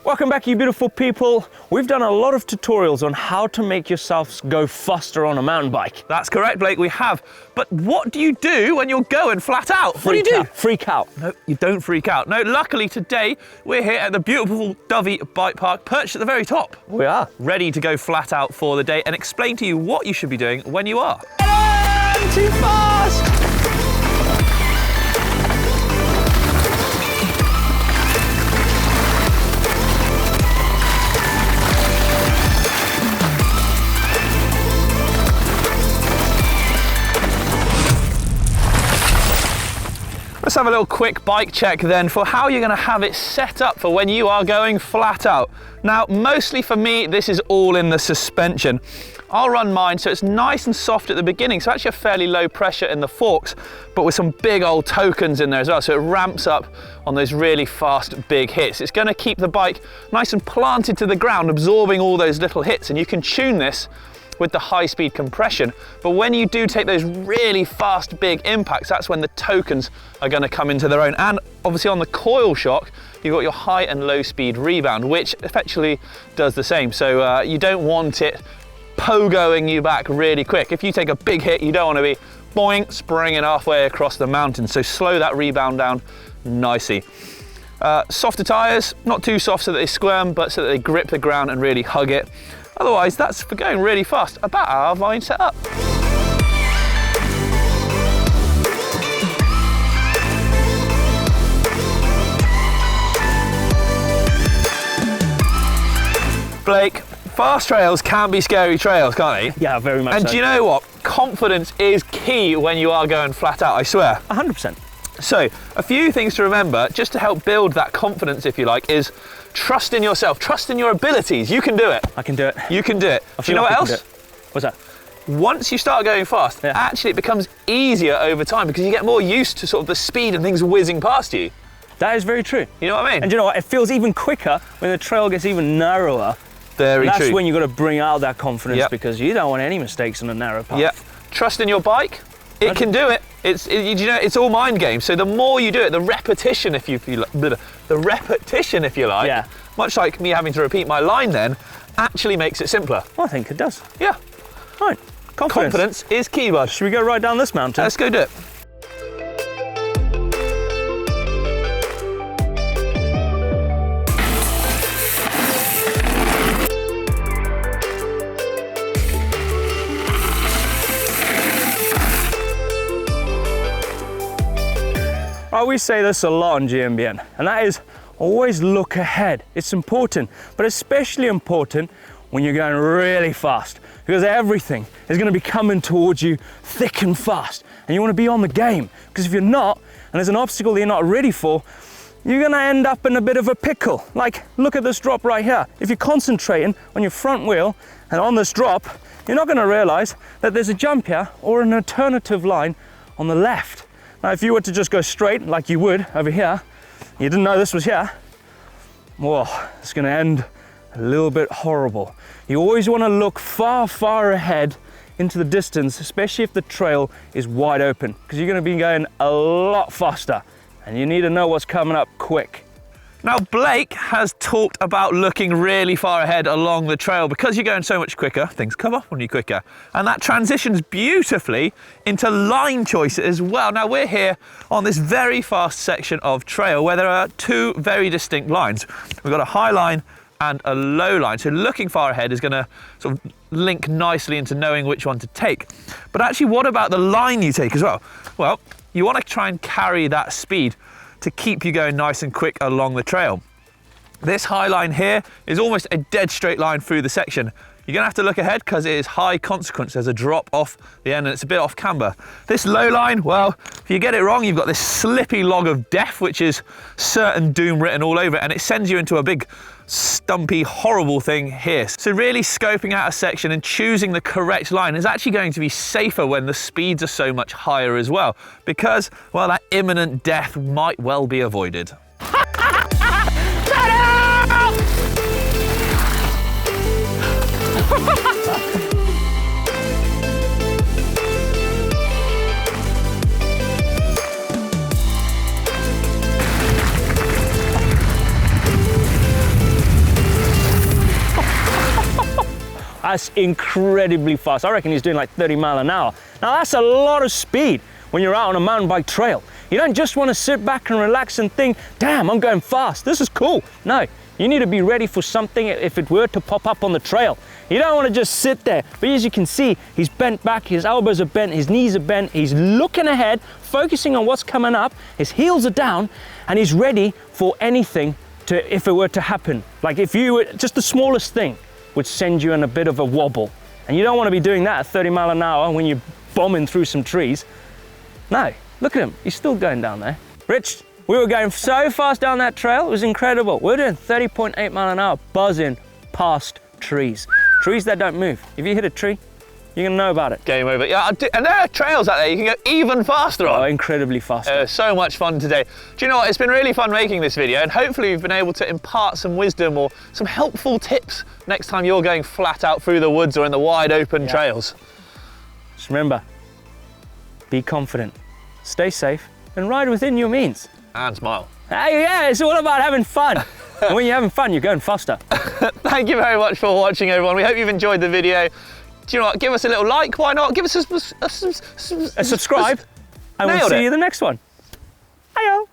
Welcome back, you beautiful people. We've done a lot of tutorials on how to make yourselves go faster on a mountain bike. That's correct, Blake, we have. But what do you do when you're going flat out? What do you do? Freak out. No, you don't freak out. No, luckily today, we're here at the beautiful Dovey Bike Park, perched at the very top. We are. Ready to go flat out for the day and explain to you what you should be doing when you are. Too fast! Let's have a little quick bike check then for how you're going to have it set up for when you are going flat out. Now, mostly for me, this is all in the suspension. I'll run mine so it's nice and soft at the beginning, so actually a fairly low pressure in the forks, but with some big old tokens in there as well, so it ramps up on those really fast big hits. It's going to keep the bike nice and planted to the ground, absorbing all those little hits, and you can tune this with the high-speed compression. But when you do take those really fast big impacts, that's when the tokens are going to come into their own. And obviously on the coil shock, you've got your high and low speed rebound, which effectively does the same. So you don't want it pogoing you back really quick. If you take a big hit, you don't want to be boing, springing halfway across the mountain. So slow that rebound down nicely. Softer tires, not too soft so that they squirm, but so that they grip the ground and really hug it. Otherwise, that's for going really fast, about how mine set up. Blake, fast trails can be scary trails, can't they? Yeah, very much And so. do you know what? Confidence is key when you are going flat out, I swear. 100%. So, a few things to remember, just to help build that confidence, if you like, is trust in yourself, trust in your abilities. You can do it. I can do it. You can do it. Do you know what else? What's that? Once you start going fast, actually it becomes easier over time because you get more used to sort of the speed and things whizzing past you. That is very true. You know what I mean? And you know what? It feels even quicker when the trail gets even narrower. Very true. That's when you've got to bring out that confidence, Yep. because you don't want any mistakes on a narrow path. Yeah. Trust in your bike. It can do it. You know, it's all mind games. So the more you do it, the repetition, if you like, Yeah. much like me having to repeat my line then, actually makes it simpler. Well, I think it does. Yeah. Right. Confidence is key, bud. Should we go right down this mountain? Let's go do it. We say this a lot on GMBN, and that is always look ahead. It's important, but especially important when you're going really fast, because everything is going to be coming towards you thick and fast, and you want to be on the game, because if you're not, and there's an obstacle that you're not ready for, you're going to end up in a bit of a pickle. Like, look at this drop right here. If you're concentrating on your front wheel and on this drop, you're not going to realize that there's a jump here or an alternative line on the left. Now, if you were to just go straight like you would over here, you didn't know this was here, whoa, it's going to end a little bit horrible. You always want to look far, far ahead into the distance, especially if the trail is wide open, because you're going to be going a lot faster and you need to know what's coming up quick. Now, Blake has talked about looking really far ahead along the trail. Because you're going so much quicker, things come up on you quicker. And that transitions beautifully into line choices as well. Now, we're here on this very fast section of trail where there are two very distinct lines. We've got a high line and a low line. So looking far ahead is going to sort of link nicely into knowing which one to take. But actually, what about the line you take as well? Well, you want to try and carry that speed to keep you going nice and quick along the trail. This high line here is almost a dead straight line through the section. You're gonna have to look ahead because it is high consequence. There's a drop off the end and it's a bit off camber. This low line, well, if you get it wrong, you've got this slippy log of death, which is certain doom written all over it, and it sends you into a big stumpy, horrible thing here. So really scoping out a section and choosing the correct line is actually going to be safer when the speeds are so much higher as well, because, well, that imminent death might well be avoided. That's incredibly fast. I reckon he's doing like 30 miles an hour. Now that's a lot of speed when you're out on a mountain bike trail. You don't just want to sit back and relax and think, damn, I'm going fast, this is cool. No, you need to be ready for something if it were to pop up on the trail. You don't want to just sit there. But as you can see, he's bent back, his elbows are bent, his knees are bent, he's looking ahead, focusing on what's coming up, his heels are down, and he's ready for anything if it were to happen. Like if you were, just the smallest thing would send you in a bit of a wobble. And you don't want to be doing that at 30 miles an hour when you're bombing through some trees. No, look at him, he's still going down there. Rich, we were going so fast down that trail, it was incredible. We were doing 30.8 miles an hour, buzzing past trees. Trees that don't move. If you hit a tree, you're gonna know about it. Game over. Yeah, and there are trails out there you can go even faster on. Oh, incredibly fast. So much fun today. Do you know what? It's been really fun making this video, and hopefully we've been able to impart some wisdom or some helpful tips next time you're going flat out through the woods or in the wide open trails. Just remember, be confident, stay safe, and ride within your means. And smile. Hey, yeah, it's all about having fun. And when you're having fun, you're going faster. Thank you very much for watching, everyone. We hope you've enjoyed the video. Do you know what? Give us a little like, why not? Give us a Subscribe, and we'll see you in the next one. Hiyo.